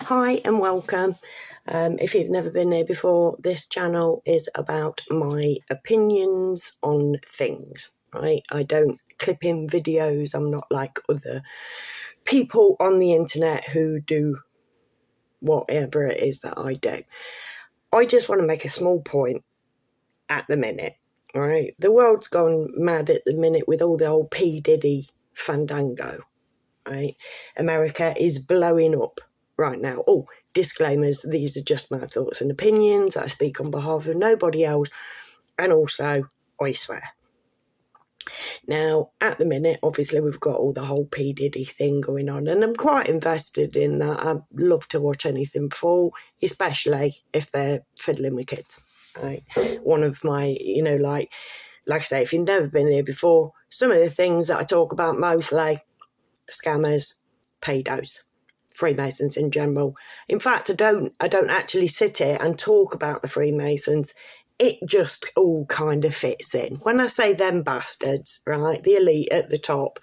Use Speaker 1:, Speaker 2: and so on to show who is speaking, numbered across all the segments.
Speaker 1: Hi and welcome. If you've never been here before, this channel is about my opinions on things, right? I don't clip in videos. I'm not like other people on the internet who do whatever it is that I do. I just want to make a small point at the minute, right? The world's gone mad at the minute with all the old P. Diddy fandango, right? America is blowing up right now. Oh, disclaimers, these are just my thoughts and opinions. I speak on behalf of nobody else, and also I swear. Now, at the minute, obviously, we've got all the whole P. Diddy thing going on, and I'm quite invested in that. I love to watch anything fall, especially if they're fiddling with kids. Right? One of my, like I say, if you've never been here before, some of the things that I talk about mostly, scammers, pedos, Freemasons in general. In fact, I don't actually sit here and talk about the Freemasons. It just all kind of fits in. When I say them bastards, right, the elite at the top,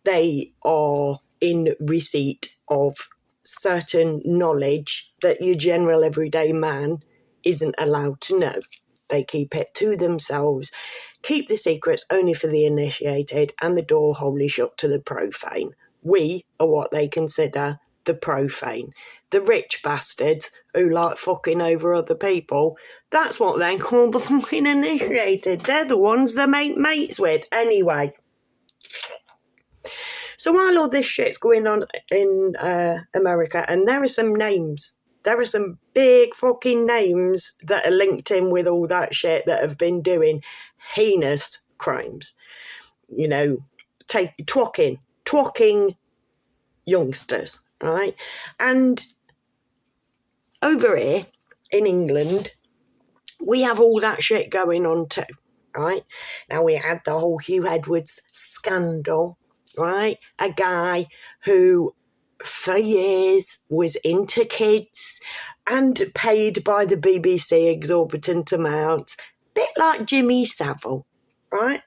Speaker 1: they are in receipt of certain knowledge that your general everyday man isn't allowed to know. They keep it to themselves, keep the secrets only for the initiated, and the door wholly shut to the profane. We are what they consider the profane. The rich bastards who like fucking over other people, that's what they call the fucking initiated. They're the ones they make mates with. Anyway. So while all this shit's going on in America, and there are some names, there are some big fucking names that are linked in with all that shit that have been doing heinous crimes. Twocking youngsters, right? And over here in England, we have all that shit going on too, right? Now, we had the whole Hugh Edwards scandal, right? A guy who for years was into kids and paid by the BBC exorbitant amounts, bit like Jimmy Savile, right?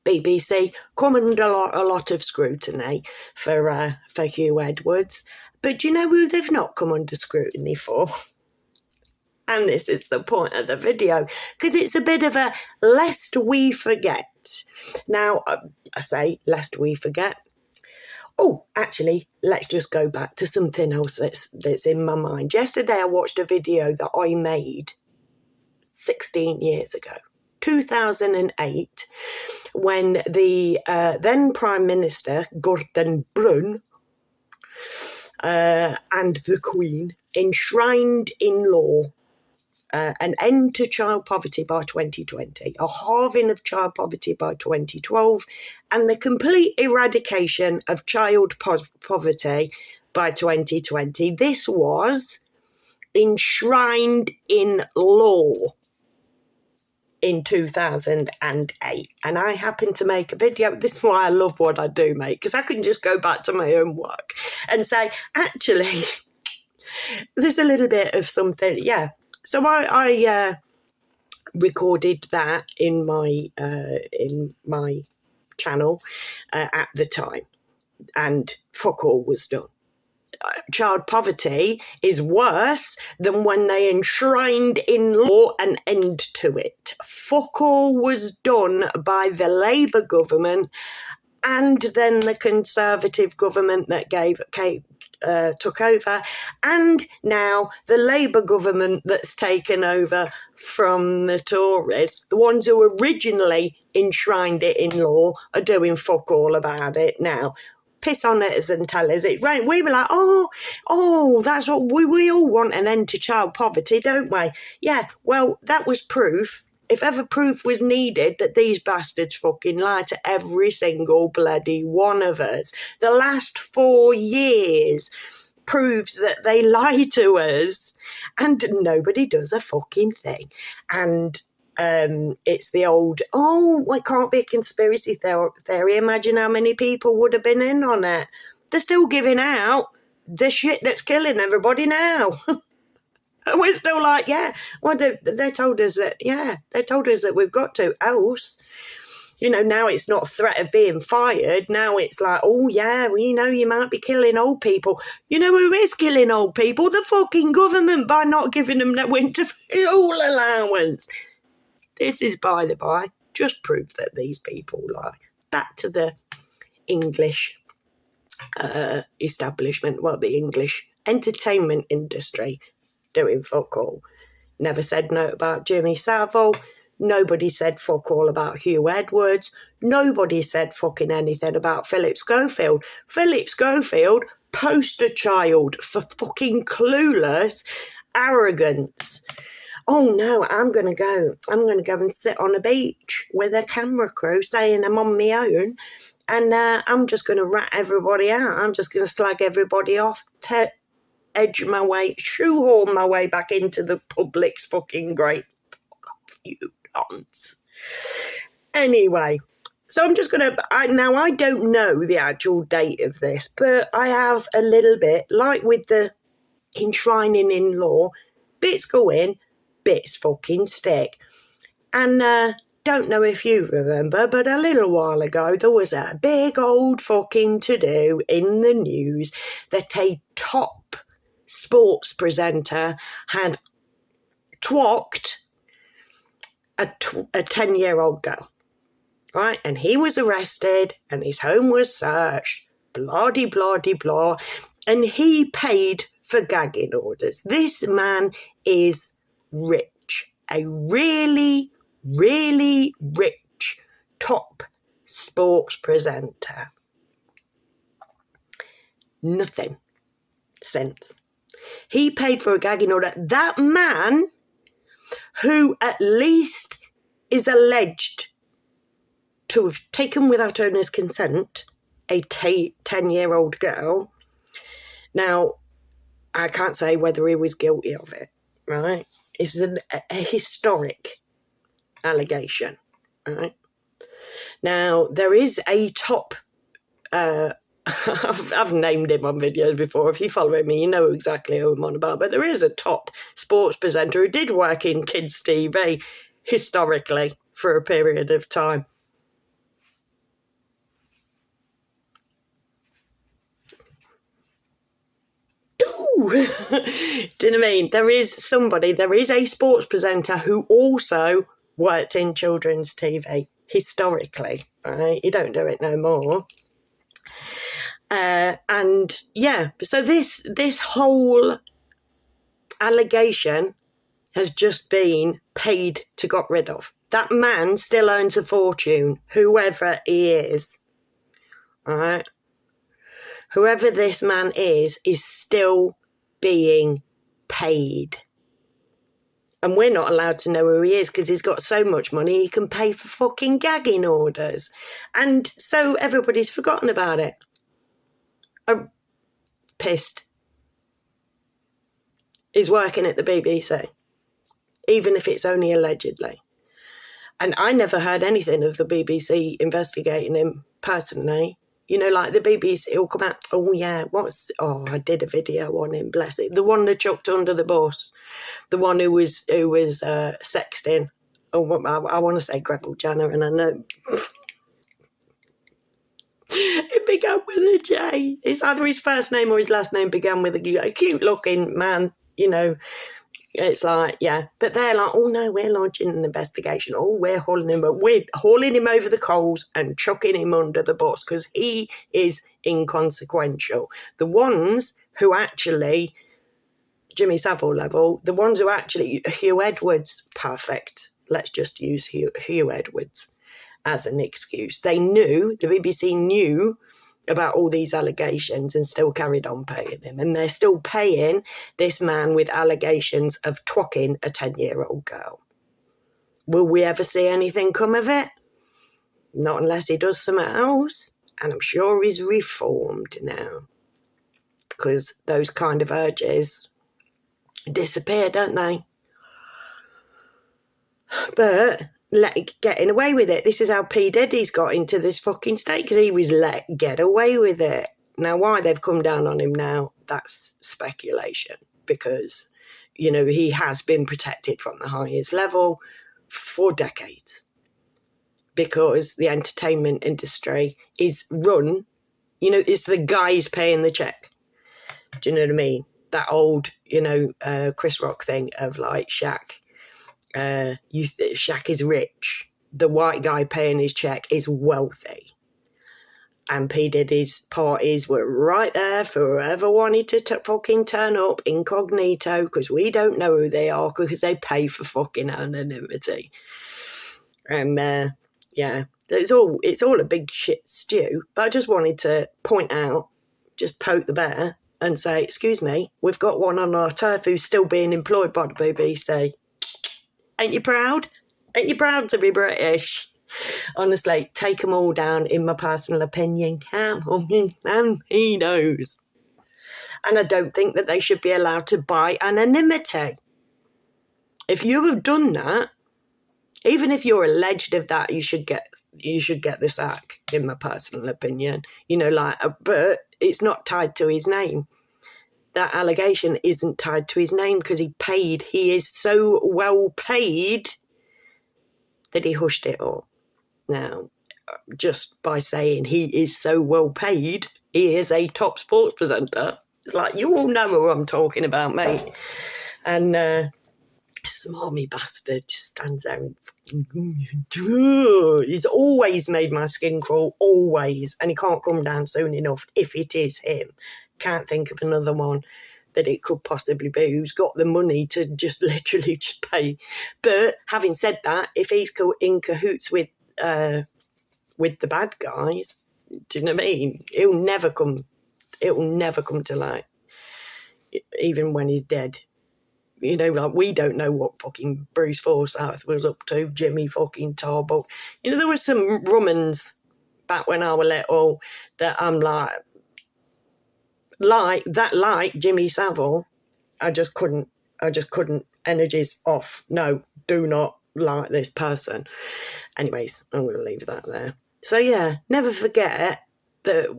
Speaker 1: BBC come under a lot of scrutiny for Hugh Edwards, but do you know who they've not come under scrutiny for? And this is the point of the video, because it's a bit of a lest we forget. Now, I say lest we forget. Oh, actually, let's just go back to something else that's in my mind. Yesterday, I watched a video that I made 16 years ago, 2008, when the then Prime Minister, Gordon Brown, and the Queen enshrined in law an end to child poverty by 2020, a halving of child poverty by 2012, and the complete eradication of child poverty by 2020. This was enshrined in law in 2008, and I happened to make a video. This is why I love what I do, mate, because I can just go back to my own work and say, actually, there's a little bit of something, yeah. So I recorded that in my channel at the time, and fuck all was done. Child poverty is worse than when they enshrined in law an end to it. Fuck all was done by the Labour government and then the Conservative government that took over, and now the Labour government that's taken over from the Tories. The ones who originally enshrined it in law are doing fuck all about it now. Piss on us and tell us it right. We were like, oh, that's what we all want, an end to child poverty, don't we? Yeah, well, that was proof, if ever proof was needed, that these bastards fucking lie to every single bloody one of us. The last 4 years proves that they lie to us, and nobody does a fucking thing. And it's the old, it can't be a conspiracy theory. Imagine how many people would have been in on it. They're still giving out the shit that's killing everybody now. And we're still like, yeah, well, they told us that, yeah, they told us that we've got to, else You know, now it's not a threat of being fired. Now it's like, oh, yeah, well, you know, you might be killing old people. You know who is killing old people? The fucking government, by not giving them their winter fuel allowance. This is, by the by, just proof that these people lie. Back to the English establishment, well, the English entertainment industry doing fuck all. Never said no about Jimmy Savile. Nobody said fuck all about Hugh Edwards. Nobody said fucking anything about Philip Schofield. Philip Schofield, poster child for fucking clueless arrogance. Oh no, I'm going to go and sit on a beach with a camera crew saying I'm on my own, and I'm just going to rat everybody out. I'm just going to slag everybody off, edge my way, shoehorn my way back into the public's fucking grate. Fuck off, you nonce. Anyway, so I'm just going to, now I don't know the actual date of this, but I have a little bit, like with the enshrining in law, bits go in, bits fucking stick. And don't know if you remember, but a little while ago there was a big old fucking to-do in the news that a top sports presenter had twocked a 10-year-old girl, right? And he was arrested and his home was searched, blah-de-blah-de-blah, and he paid for gagging orders. This man is rich, a really, really rich top sports presenter. Nothing since. He paid for a gagging order. That man, who at least is alleged to have taken without owner's consent a 10-year-old girl. Now, I can't say whether he was guilty of it, right? It's a historic allegation, right? Now, there is a top... I've named him on videos before. If you follow me, you know exactly who I'm on about. But there is a top sports presenter who did work in kids' TV historically for a period of time. Do you know what I mean? There is a sports presenter who also worked in children's TV historically, right? You don't do it no more. And yeah, so this whole allegation has just been paid to got rid of. That man still owns a fortune, whoever he is. All right? Whoever this man is still being paid. And we're not allowed to know who he is because he's got so much money he can pay for fucking gagging orders. And so everybody's forgotten about it. I'm pissed. He's working at the BBC, even if it's only allegedly. And I never heard anything of the BBC investigating him personally. You know, like the BBC will come out, oh yeah, I did a video on him, bless it. The one that chucked under the bus, the one who was sexting. Oh, I want to say Gretel Janner, and I know it began with a J. It's either his first name or his last name began with a cute looking man, you know. It's like, yeah. But they're like, oh no, we're launching an investigation. Oh, we're hauling him over the coals and chucking him under the bus because he is inconsequential. The ones who actually, Jimmy Savile level, the ones who actually, Hugh Edwards, perfect. Let's just use Hugh Edwards as an excuse. The BBC knew about all these allegations and still carried on paying him. And they're still paying this man with allegations of twocking a 10-year-old girl. Will we ever see anything come of it? Not unless he does something else. And I'm sure he's reformed now. Because those kind of urges disappear, don't they? But getting away with it. This is how P. Diddy's got into this fucking state, because he was let get away with it. Now, why they've come down on him now, that's speculation, because, you know, he has been protected from the highest level for decades because the entertainment industry is run, it's the guys paying the check. Do you know what I mean? That old, Chris Rock thing of like Shaq. Shaq is rich. The white guy paying his check is wealthy. And P. Diddy's parties were right there for whoever wanted to fucking turn up incognito, because we don't know who they are, because they pay for fucking anonymity. And it's all a big shit stew. But I just wanted to point out, just poke the bear and say, excuse me, we've got one on our turf who's still being employed by the BBC. Ain't you proud? Ain't you proud to be British? Honestly, take them all down, in my personal opinion. And he knows. And I don't think that they should be allowed to buy anonymity. If you have done that, even if you're alleged of that, you should get the sack, in my personal opinion. But it's not tied to his name. That allegation isn't tied to his name because he is so well paid that he hushed it all. Now, just by saying he is so well paid, he is a top sports presenter. It's like, you all know who I'm talking about, mate. And smarmy bastard just stands there and he's always made my skin crawl, always. And he can't come down soon enough if it is him. Can't think of another one that it could possibly be who's got the money to just literally just pay. But having said that, if he's in cahoots with the bad guys, do you know what I mean? It'll never come to light, even when he's dead. Like, we don't know what fucking Bruce Forsyth was up to, Jimmy fucking Tarbuck. There were some rumans back when I was little that I'm like Jimmy Savile. I just couldn't. Energies off. No, do not like this person. Anyways, I'm going to leave that there. So yeah, never forget that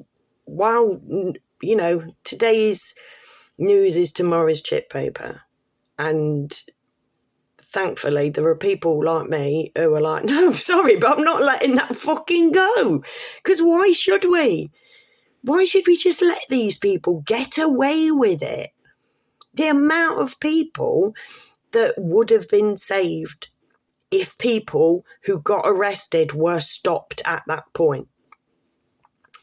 Speaker 1: while, today's news is tomorrow's chip paper. And thankfully, there are people like me who are like, no, sorry, but I'm not letting that fucking go. Because why should we? Why should we just let these people get away with it? The amount of people that would have been saved if people who got arrested were stopped at that point.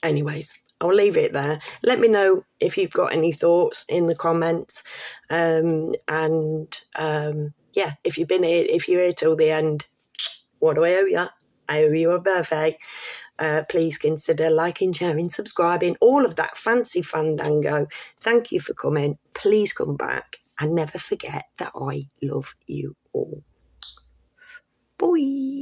Speaker 1: Anyways, I'll leave it there. Let me know if you've got any thoughts in the comments. If you've been here, if you're here till the end, what do I owe you? I owe you a birthday. Please consider liking, sharing, subscribing, all of that fancy fandango. Thank you for coming. Please come back and never forget that I love you all. Bye.